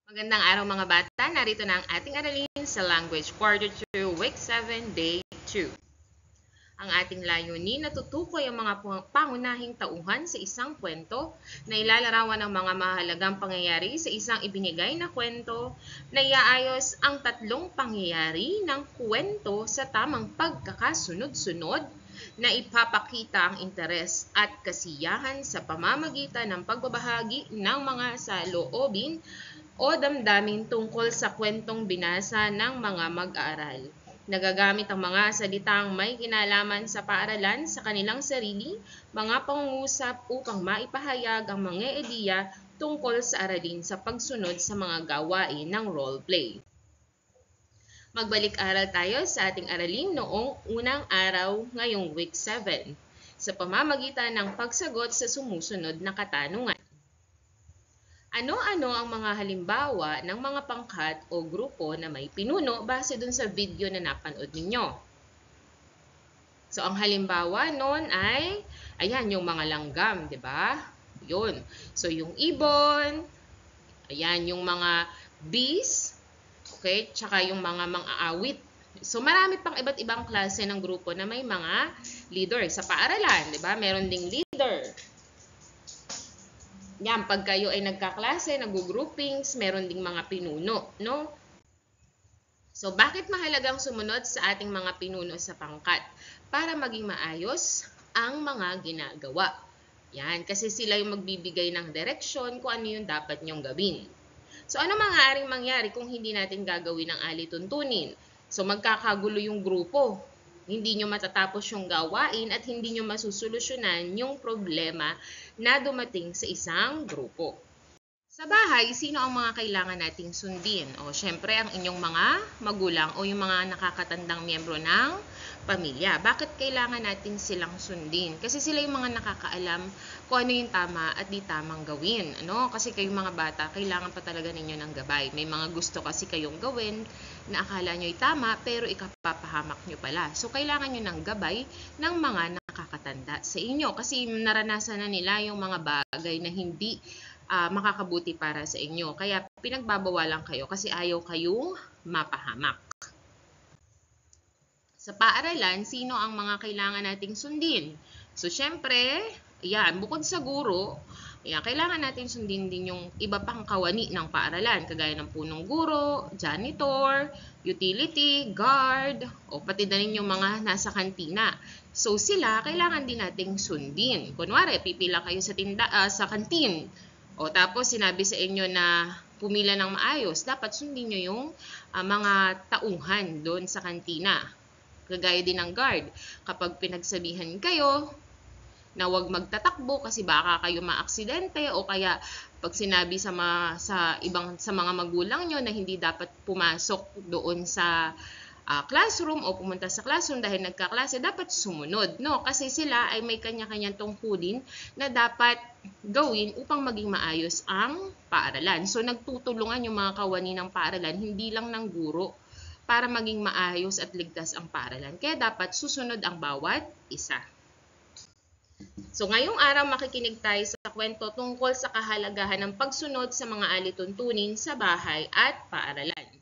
Magandang araw mga bata, narito na ang ating aralin sa Language Quarter 2, Week 7, Day 2. Ang ating layunin na tutukoy ang mga pangunahing tauhan sa isang kwento na ilalarawan ng mga mahalagang pangyayari sa isang ibinigay na kwento na iaayos ang tatlong pangyayari ng kwento sa tamang pagkakasunod-sunod na ipapakita ang interes at kasiyahan sa pamamagitan ng pagbabahagi ng mga saloobin o damdamin tungkol sa kwentong binasa ng mga mag-aaral. Nagagamit ang mga salitang may kinalaman sa paaralan sa kanilang sarili, mga pangungusap upang maipahayag ang mga ideya tungkol sa aralin sa pagsunod sa mga gawain ng role-play. Magbalik-aral tayo sa ating aralin noong unang araw ngayong week 7 sa pamamagitan ng pagsagot sa sumusunod na katanungan. Ano-ano ang mga halimbawa ng mga pangkat o grupo na may pinuno base dun sa video na napanood ninyo? So, ang halimbawa nun ay, ayan, yung mga langgam, di ba? Yun. So, yung ibon, ayan, yung mga bees, okay? Tsaka yung mga mang-aawit. So, marami pang iba't ibang klase ng grupo na may mga leader sa paaralan, di ba? Meron ding leader. Yan, pag kayo ay nagkaklase, nag-groupings, meron ding mga pinuno, no? So, bakit mahalagang sumunod sa ating mga pinuno sa pangkat? Para maging maayos ang mga ginagawa. Yan, kasi sila yung magbibigay ng direksyon kung ano yung dapat nyong gawin. So, ano maaaring mangyari kung hindi natin gagawin ang alituntunin? So, magkakagulo yung grupo. Hindi nyo matatapos yung gawain at hindi nyo masusolusyonan yung problema na dumating sa isang grupo. Sa bahay, sino ang mga kailangan nating sundin? O, syempre, ang inyong mga magulang o yung mga nakakatandang miyembro ng pamilya. Bakit kailangan natin silang sundin? Kasi sila yung mga nakakaalam kung ano yung tama at di tamang gawin. Ano? Kasi kayong mga bata, kailangan pa talaga ninyo ng gabay. May mga gusto kasi kayong gawin na akala nyo ay tama, pero ikapapahamak nyo pala. So, kailangan nyo ng gabay ng mga nakakatanda sa inyo. Kasi naranasan na nila yung mga bagay na hindi makakabuti para sa inyo. Kaya pinagbabawalan kayo kasi ayaw kayong mapahamak. Sa paaralan, sino ang mga kailangan nating sundin? So, syempre, yan, bukod sa guro, yan, kailangan natin sundin din yung iba pang kawani ng paaralan, kagaya ng punong guro, janitor, utility, guard, o pati na rin yung mga nasa kantina. So, sila, kailangan din nating sundin. Kunwari, pipila kayo sa kantin, o tapos sinabi sa inyo na pumila ng maayos, dapat sundin nyo yung mga tauhan doon sa kantina. Kagaya din ng guard. Kapag pinagsabihan kayo na huwag magtatakbo kasi baka kayo maaksidente o kaya pag sinabi sa mga magulang nyo na hindi dapat pumasok doon sa classroom o pumunta sa classroom dahil nagkaklase, dapat sumunod, no? Kasi sila ay may kanya-kanyang tungkulin na dapat gawin upang maging maayos ang paaralan. So, nagtutulungan yung mga kawani ng paaralan, hindi lang ng guro, para maging maayos at ligtas ang paaralan. Kaya dapat susunod ang bawat isa. So, ngayong araw makikinig tayo sa kwento tungkol sa kahalagahan ng pagsunod sa mga alituntunin sa bahay at paaralan.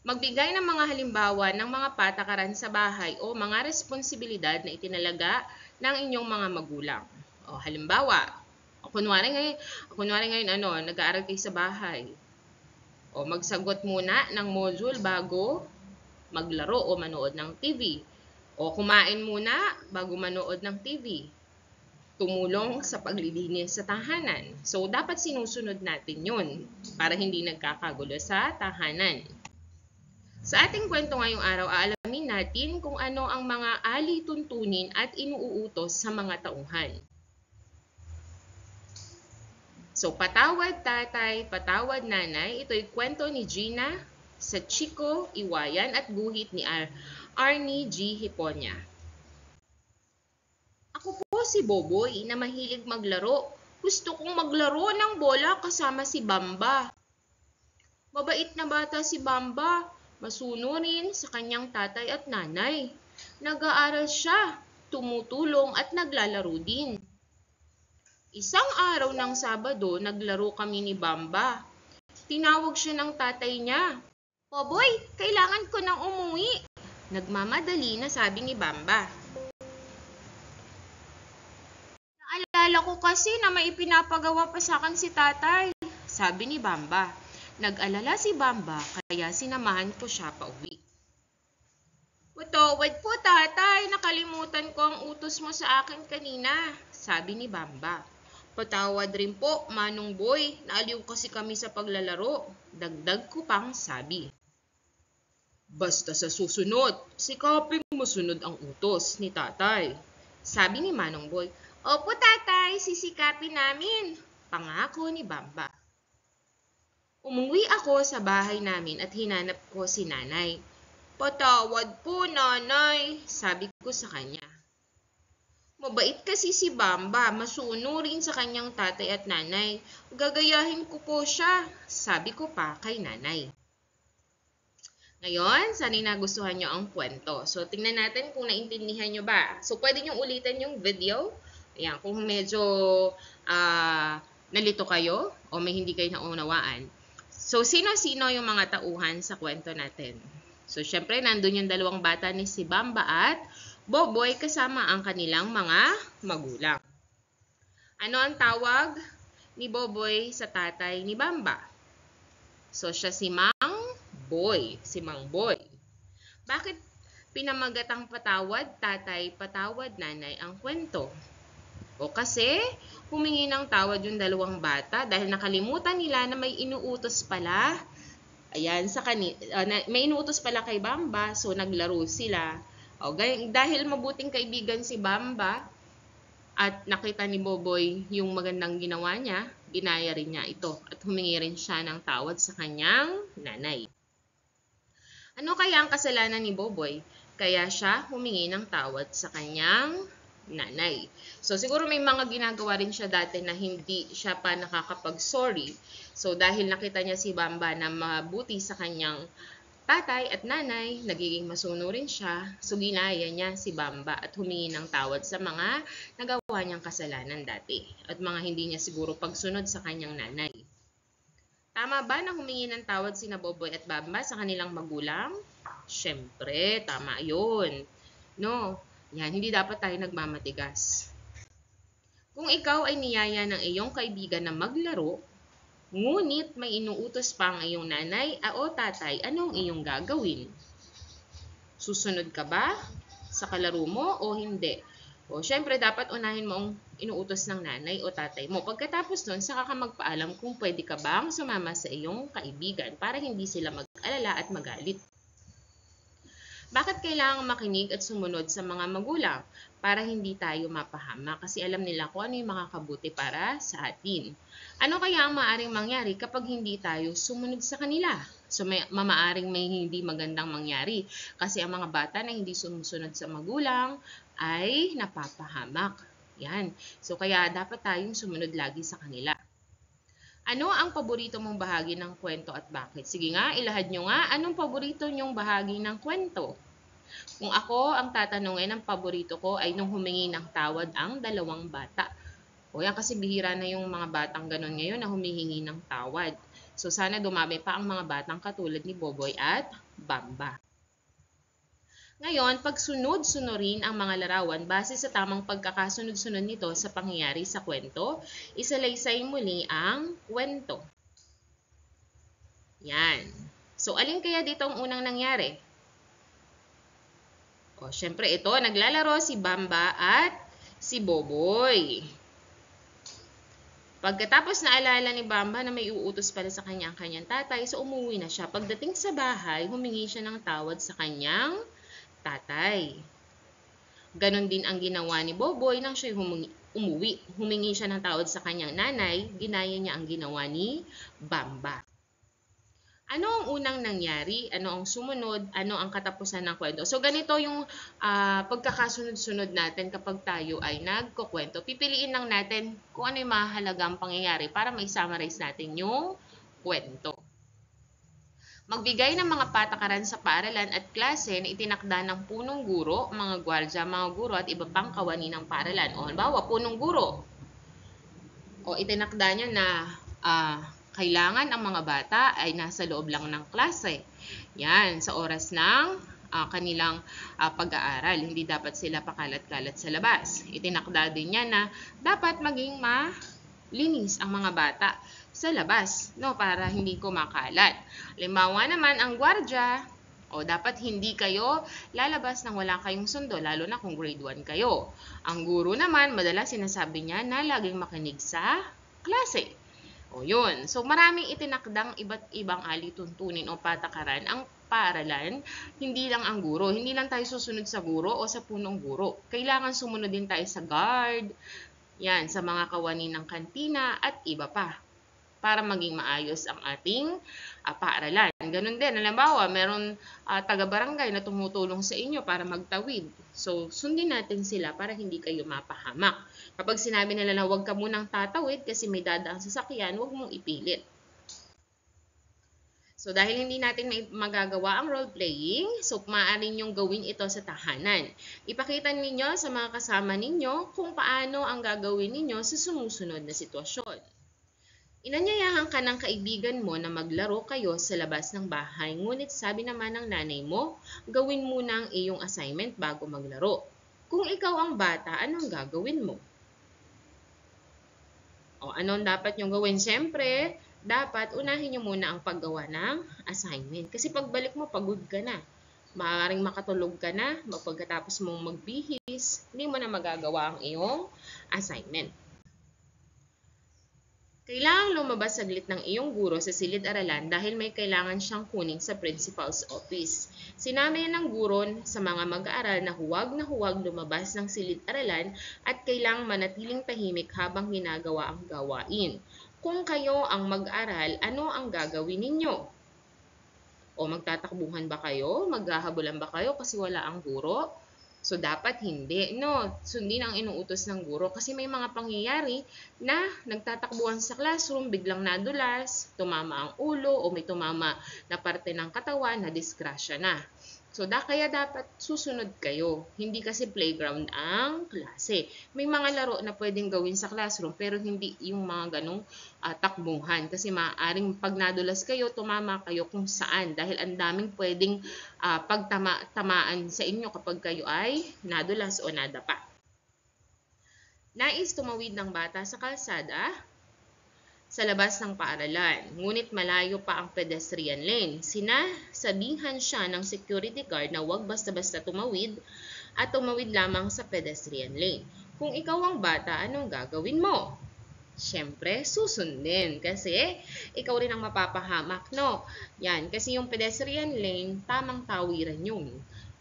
Magbigay ng mga halimbawa ng mga patakaran sa bahay o mga responsibilidad na itinalaga ng inyong mga magulang. O, halimbawa, kunwari ngayon nag-aaral kayo sa bahay. O, magsagot muna ng module bago maglaro o manood ng TV. O, kumain muna bago manood ng TV. Tumulong sa paglilinis sa tahanan. So, dapat sinusunod natin yun para hindi nagkakagulo sa tahanan. Sa ating kwento ngayong araw, aalamin natin kung ano ang mga alituntunin at inuutos sa mga tauhan. So, Patawad Tatay, Patawad Nanay, ito'y kwento ni Gina Sachiko Iwayan at guhit ni Arnie G. Hiponya. Ako po si Boboy na mahilig maglaro. Gusto kong maglaro ng bola kasama si Bamba. Mabait na bata si Bamba. Masunurin sa kanyang tatay at nanay. Nag-aaral siya, tumutulong at naglalaro din. Isang araw ng Sabado, naglaro kami ni Bamba. Tinawag siya ng tatay niya. Boboy, kailangan ko nang umuwi. Nagmamadali na sabi ni Bamba. Naalala ko kasi na may ipinapagawa pa sa akin si tatay, sabi ni Bamba. Nag-alala si Bamba kaya sinamahan ko siya pauwi. Patawad po tatay, nakalimutan ko ang utos mo sa akin kanina, sabi ni Bamba. Patawad rin po, Manong Boy, naaliw kasi kami sa paglalaro, dagdag ko pang sabi. Basta sa susunod, sikaping masunod ang utos ni tatay, sabi ni Manong Boy. Opo tatay, sisikapin namin, pangako ni Bamba. Umuwi ako sa bahay namin at hinanap ko si nanay. Patawad po nanay, sabi ko sa kanya. Mabait kasi si Bamba, masunurin sa kanyang tatay at nanay. Gagayahin ko po siya, sabi ko pa kay nanay. Ngayon, sana'y nagustuhan nyo ang kwento. So, tingnan natin kung naintindihan nyo ba. So, pwede nyo ulitin yung video. Ayan, kung medyo nalito kayo o may hindi kayo naunawaan. So, sino-sino yung mga tauhan sa kwento natin? So, syempre, nandun yung dalawang bata ni si Bamba at Boboy kasama ang kanilang mga magulang. Ano ang tawag ni Boboy sa tatay ni Bamba? So, siya si Mang Boy. Si Mang Boy. Bakit pinamagatang patawad, tatay, patawad, nanay ang kwento? O kasi humingi ng tawad yung dalawang bata dahil nakalimutan nila na may inuutos pala. Ayan, may inuutos pala kay Bamba, so naglaro sila. O, dahil mabuting kaibigan si Bamba at nakita ni Boboy yung magandang ginawa niya, ginaya rin niya ito at humingi rin siya ng tawad sa kanyang nanay. Ano kaya ang kasalanan ni Boboy? Kaya siya humingi ng tawad sa kanyang nanay. So, siguro may mga ginagawa rin siya dati na hindi siya pa nakakapag-sorry. So, dahil nakita niya si Bamba na mabuti sa kanyang tatay at nanay, nagiging masunurin siya. So, ginaya niya si Bamba at humingi ng tawad sa mga nagawa niyang kasalanan dati at mga hindi niya siguro pagsunod sa kanyang nanay. Tama ba na humingi ng tawad sina Boboy at Bamba sa kanilang magulang? Siyempre, tama yun. No? Yan, hindi dapat tayo nagmamatigas. Kung ikaw ay niyaya ng iyong kaibigan na maglaro, ngunit may inuutos pa ang iyong nanay o tatay, anong iyong gagawin? Susunod ka ba sa kalaro mo o hindi? O, syempre, dapat unahin mo ang inuutos ng nanay o tatay mo. Pagkatapos nun, saka ka magpaalam kung pwede ka bang sumama sa iyong kaibigan para hindi sila mag-alala at magalit. Bakit kailangang makinig at sumunod sa mga magulang? Para hindi tayo mapahama kasi alam nila kung ano yung makakabuti para sa atin. Ano kaya ang maaaring mangyari kapag hindi tayo sumunod sa kanila? So, maaaring may hindi magandang mangyari kasi ang mga bata na hindi sumusunod sa magulang ay napapahamak. Yan. So, kaya dapat tayong sumunod lagi sa kanila. Ano ang paborito mong bahagi ng kwento at bakit? Sige nga, ilahad nyo nga, anong paborito nyong bahagi ng kwento? Kung ako ang tatanungin, ang paborito ko ay nung humingi ng tawad ang dalawang bata. O yan kasi bihira na yung mga batang ganun ngayon na humihingi ng tawad. So sana dumami pa ang mga batang katulad ni Boboy at Bamba. Ngayon, pagsunod-sunurin ang mga larawan base sa tamang pagkakasunod-sunod nito sa pangyayari sa kwento, isalaysay muli ang kwento. Yan. So, alin kaya dito ang unang nangyari? O, syempre ito, naglalaro si Bamba at si Boboy. Pagkatapos naalala ni Bamba na may uutos pala sa kanyang tatay, so umuwi na siya. Pagdating sa bahay, humingi siya ng tawad sa kanyang tatay. Ganon din ang ginawa ni Boboy nang siya umuwi. Humingi siya ng tawad sa kanyang nanay, ginaya niya ang ginawa ni Bamba. Ano ang unang nangyari? Ano ang sumunod? Ano ang katapusan ng kwento? So, ganito yung pagkakasunod-sunod natin kapag tayo ay nagkukwento. Pipiliin lang natin kung ano yung mahalagang pangyayari para ma-summarize natin yung kwento. Magbigay ng mga patakaran sa paaralan at klase na itinakda ng punong guro, mga gwardya, mga guro at iba pang kawani ng paaralan. O halimbawa, punong guro. O itinakda niya na kailangan ang mga bata ay nasa loob lang ng klase. Yan, sa oras ng kanilang pag-aaral. Hindi dapat sila pakalat-kalat sa labas. Itinakda din niya na dapat maging malinis ang mga bata sa labas, no, para hindi kumakalat. Halimbawa naman, ang gwardiya, dapat hindi kayo lalabas nang wala kayong sundo, lalo na kung grade 1 kayo. Ang guro naman, madalas sinasabi niya na laging makinig sa klase. Yun. So, maraming itinakdang iba't ibang alituntunin o patakaran ang paaralan, hindi lang ang guro. Hindi lang tayo susunod sa guro o sa punong guro. Kailangan sumunod din tayo sa guard, yan, sa mga kawani ng kantina at iba pa, para maging maayos ang ating paaralan. Ganun din, halimbawa, meron taga-barangay na tumutulong sa inyo para magtawid. So, sundin natin sila para hindi kayo mapahamak. Kapag sinabi nila na huwag ka munang tatawid kasi may dadaang sasakyan, huwag mong ipilit. So, dahil hindi natin magagawa ang role-playing, so maaari ninyong gawin ito sa tahanan. Ipakita ninyo sa mga kasama ninyo kung paano ang gagawin ninyo sa sumusunod na sitwasyon. Inanyayahan ka ng kaibigan mo na maglaro kayo sa labas ng bahay, ngunit sabi naman ng nanay mo, gawin muna ang iyong assignment bago maglaro. Kung ikaw ang bata, anong gagawin mo? Anong dapat nyo gawin? Siyempre, dapat unahin nyo muna ang paggawa ng assignment. Kasi pagbalik mo, pagod ka na. Maaaring makatulog ka na, pagkatapos mong magbihis, hindi mo na magagawa ang iyong assignment. Kailangang lumabas saglit ng iyong guro sa silid-aralan dahil may kailangan siyang kunin sa principal's office. Sinabi ng guro sa mga mag-aaral na huwag lumabas ng silid-aralan at kailangang manatiling tahimik habang ginagawa ang gawain. Kung kayo ang mag-aaral, ano ang gagawin ninyo? Magtatakbuhan ba kayo? Maghahabulan ba kayo kasi wala ang guro? So, dapat hindi, no? Sundin ang inuutos ng guro kasi may mga pangyayari na nagtatakbuhan sa classroom, biglang nadulas, tumama ang ulo o may tumama na parte ng katawan na disgrasya na. So, kaya dapat susunod kayo. Hindi kasi playground ang klase. May mga laro na pwedeng gawin sa classroom pero hindi yung mga ganong takbuhan. Kasi maaaring pag nadulas kayo, tumama kayo kung saan. Dahil ang daming pwedeng pagtamaan sa inyo kapag kayo ay nadulas o nadapa. Nais tumawid ng bata sa kalsada sa labas ng paaralan, ngunit malayo pa ang pedestrian lane. Sinasabihan siya ng security guard na huwag basta-basta tumawid at tumawid lamang sa pedestrian lane. Kung ikaw ang bata, anong gagawin mo? Siyempre, susundin kasi ikaw rin ang mapapahamak, no? Yan, kasi yung pedestrian lane, tamang tawiran yun.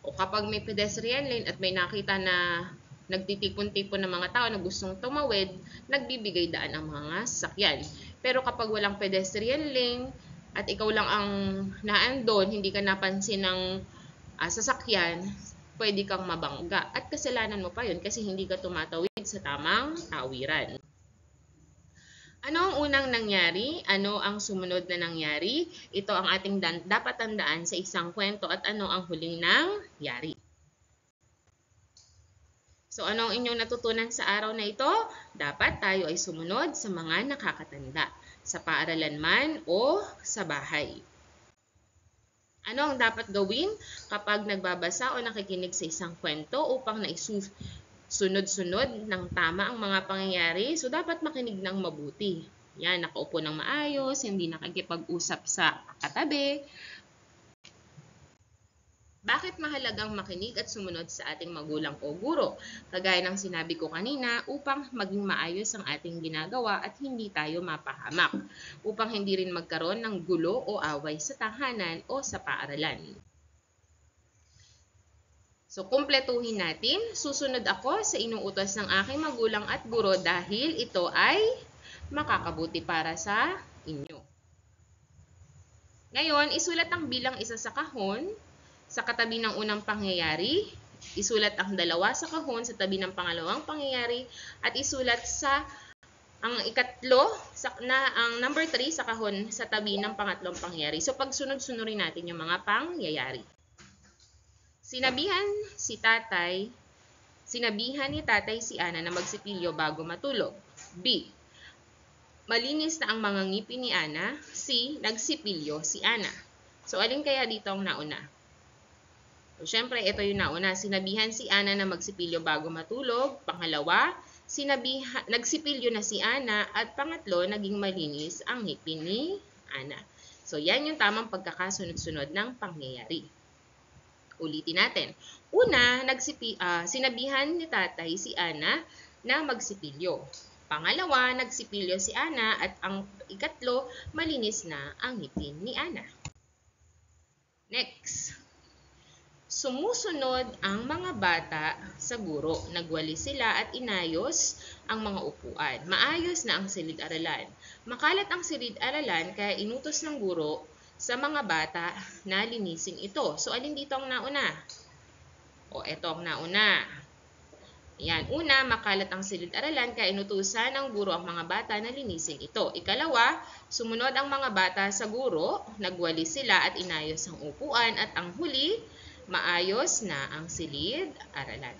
O kapag may pedestrian lane at may nakita na nagtitipon-tipon ng mga tao na gustong tumawid, nagbibigay daan ang mga sasakyan. Pero kapag walang pedestrian lane at ikaw lang ang naandon, hindi ka napansin ng sasakyan, pwede kang mabangga. At kasalanan mo pa yun kasi hindi ka tumatawid sa tamang tawiran. Ano ang unang nangyari? Ano ang sumunod na nangyari? Ito ang ating dapat tandaan sa isang kwento at ano ang huling nangyari. So, ano ang inyong natutunan sa araw na ito? Dapat tayo ay sumunod sa mga nakakatanda, sa paaralan man o sa bahay. Ano ang dapat gawin kapag nagbabasa o nakikinig sa isang kwento upang sunod-sunod ng tama ang mga pangyayari? So, dapat makinig ng mabuti. Yan, nakaupo ng maayos, hindi nakikipag-usap sa katabi. Bakit mahalagang makinig at sumunod sa ating magulang o guro? Kagaya ng sinabi ko kanina, upang maging maayos ang ating ginagawa at hindi tayo mapahamak. Upang hindi rin magkaroon ng gulo o away sa tahanan o sa paaralan. So, kumpletuhin natin. Susunod ako sa inuutos ng aking magulang at guro dahil ito ay makakabuti para sa inyo. Ngayon, isulat ang bilang isa sa kahon. Sa katabi ng unang pangyayari, isulat ang dalawa sa kahon sa tabi ng pangalawang pangyayari at isulat ang ikatlo ang number 3 sa kahon sa tabi ng pangatlong pangyayari. So pagsunod-sunurin natin yung mga pangyayari. Sinabihan ni tatay si Ana na magsipilyo bago matulog. B. Malinis na ang mga ngipin ni Ana. C. Nagsipilyo si Ana. So, alin kaya dito ang nauna? So, syempre, ito yung nauna. Sinabihan si Ana na magsipilyo bago matulog. Pangalawa, nagsipilyo na si Ana. At pangatlo, naging malinis ang ngipin ni Ana. So, yan yung tamang pagkakasunod-sunod ng pangyayari. Ulitin natin. Una, sinabihan ni tatay si Ana na magsipilyo. Pangalawa, nagsipilyo si Ana at ang ikatlo, malinis na ang ngipin ni Ana. Next. Sumusunod ang mga bata sa guro. Nagwalis sila at inayos ang mga upuan. Maayos na ang silid-aralan. Makalat ang silid-aralan kaya inutos ng guro sa mga bata na linisin ito. So, alin dito ang nauna? O, ito ang nauna. Yan. Una, makalat ang silid-aralan kaya inutusan ng guro ang mga bata na linisin ito. Ikalawa, sumunod ang mga bata sa guro, nagwalis sila at inayos ang upuan. At ang huli, maayos na ang silid-aralan.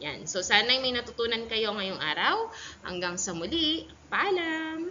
Yan. So, sana'y may natutunan kayo ngayong araw. Hanggang sa muli, paalam!